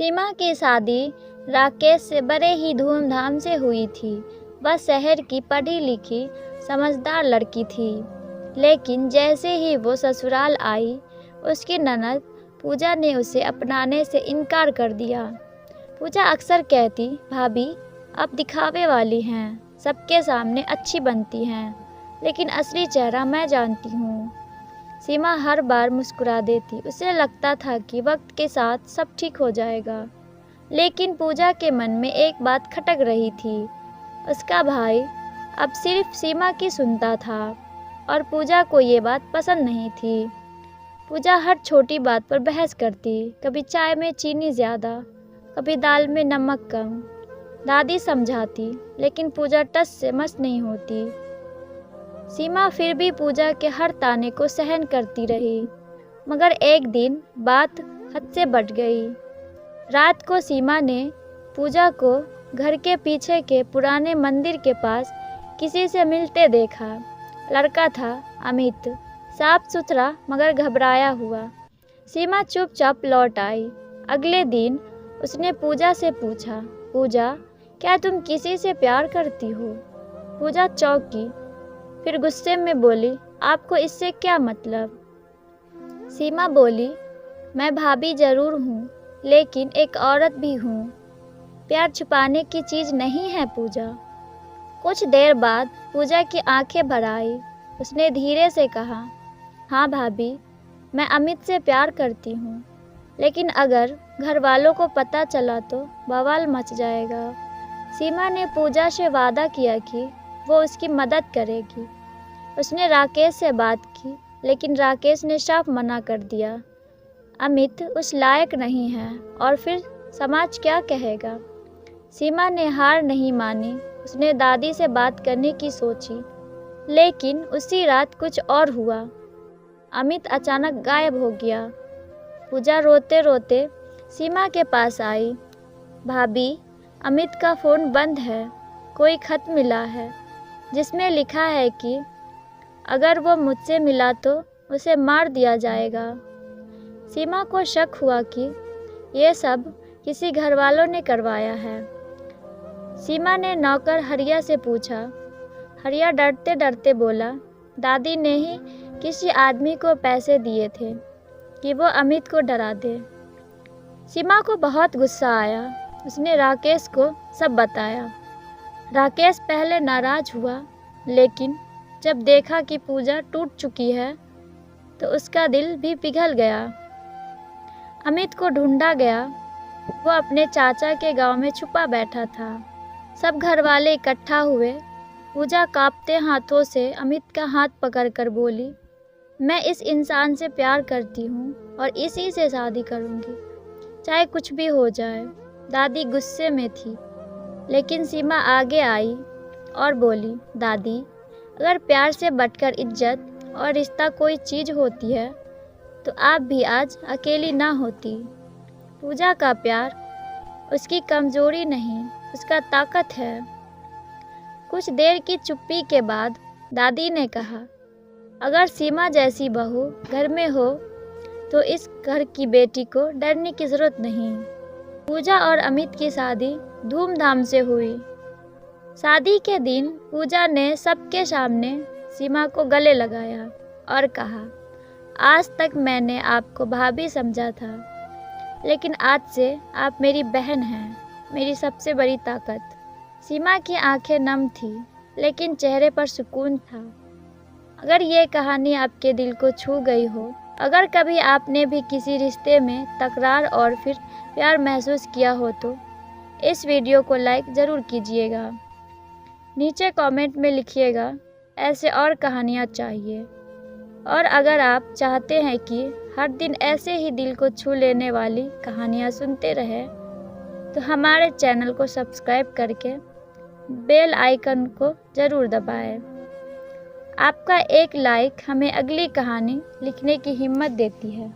सीमा की शादी राकेश से बड़े ही धूमधाम से हुई थी। वह शहर की पढ़ी लिखी समझदार लड़की थी, लेकिन जैसे ही वो ससुराल आई, उसकी ननद पूजा ने उसे अपनाने से इनकार कर दिया। पूजा अक्सर कहती, भाभी आप दिखावे वाली हैं, सबके सामने अच्छी बनती हैं, लेकिन असली चेहरा मैं जानती हूँ। सीमा हर बार मुस्कुरा देती। उसे लगता था कि वक्त के साथ सब ठीक हो जाएगा, लेकिन पूजा के मन में एक बात खटक रही थी। उसका भाई अब सिर्फ सीमा की सुनता था और पूजा को ये बात पसंद नहीं थी। पूजा हर छोटी बात पर बहस करती, कभी चाय में चीनी ज़्यादा, कभी दाल में नमक कम। दादी समझाती, लेकिन पूजा टस से मस नहीं होती। सीमा फिर भी पूजा के हर ताने को सहन करती रही, मगर एक दिन बात हद से बढ़ गई। रात को सीमा ने पूजा को घर के पीछे के पुराने मंदिर के पास किसी से मिलते देखा। लड़का था अमित, साफ सुथरा मगर घबराया हुआ। सीमा चुपचाप लौट आई। अगले दिन उसने पूजा से पूछा, पूजा क्या तुम किसी से प्यार करती हो? पूजा चौंकी, फिर गुस्से में बोली, आपको इससे क्या मतलब? सीमा बोली, मैं भाभी जरूर हूँ, लेकिन एक औरत भी हूँ। प्यार छुपाने की चीज़ नहीं है पूजा। कुछ देर बाद पूजा की आंखें भर आई। उसने धीरे से कहा, हाँ भाभी, मैं अमित से प्यार करती हूँ, लेकिन अगर घर वालों को पता चला तो बवाल मच जाएगा। सीमा ने पूजा से वादा किया कि वो उसकी मदद करेगी। उसने राकेश से बात की, लेकिन राकेश ने साफ मना कर दिया। अमित उस लायक नहीं है और फिर समाज क्या कहेगा। सीमा ने हार नहीं मानी। उसने दादी से बात करने की सोची, लेकिन उसी रात कुछ और हुआ। अमित अचानक गायब हो गया। पूजा रोते रोते सीमा के पास आई। भाभी, अमित का फ़ोन बंद है। कोई खत मिला है जिसमें लिखा है कि अगर वो मुझसे मिला तो उसे मार दिया जाएगा। सीमा को शक हुआ कि ये सब किसी घर वालों ने करवाया है। सीमा ने नौकर हरिया से पूछा। हरिया डरते डरते बोला, दादी ने ही किसी आदमी को पैसे दिए थे कि वो अमित को डरा दे। सीमा को बहुत गुस्सा आया। उसने राकेश को सब बताया। राकेश पहले नाराज हुआ, लेकिन जब देखा कि पूजा टूट चुकी है तो उसका दिल भी पिघल गया। अमित को ढूंढा गया। वो अपने चाचा के गांव में छुपा बैठा था। सब घर वाले इकट्ठा हुए। पूजा कांपते हाथों से अमित का हाथ पकड़कर बोली, मैं इस इंसान से प्यार करती हूँ और इसी से शादी करूँगी, चाहे कुछ भी हो जाए। दादी गुस्से में थी, लेकिन सीमा आगे आई और बोली, दादी अगर प्यार से बढ़कर इज्जत और रिश्ता कोई चीज़ होती है तो आप भी आज अकेली ना होती। पूजा का प्यार उसकी कमज़ोरी नहीं, उसका ताकत है। कुछ देर की चुप्पी के बाद दादी ने कहा, अगर सीमा जैसी बहू घर में हो तो इस घर की बेटी को डरने की ज़रूरत नहीं। पूजा और अमित की शादी धूमधाम से हुई। शादी के दिन पूजा ने सबके सामने सीमा को गले लगाया और कहा, आज तक मैंने आपको भाभी समझा था, लेकिन आज से आप मेरी बहन हैं, मेरी सबसे बड़ी ताकत। सीमा की आंखें नम थी, लेकिन चेहरे पर सुकून था। अगर ये कहानी आपके दिल को छू गई हो, अगर कभी आपने भी किसी रिश्ते में तकरार और फिर प्यार महसूस किया हो तो इस वीडियो को लाइक ज़रूर कीजिएगा। नीचे कमेंट में लिखिएगा ऐसे और कहानियाँ चाहिए। और अगर आप चाहते हैं कि हर दिन ऐसे ही दिल को छू लेने वाली कहानियाँ सुनते रहें तो हमारे चैनल को सब्सक्राइब करके बेल आइकन को ज़रूर दबाएं। आपका एक लाइक हमें अगली कहानी लिखने की हिम्मत देती है।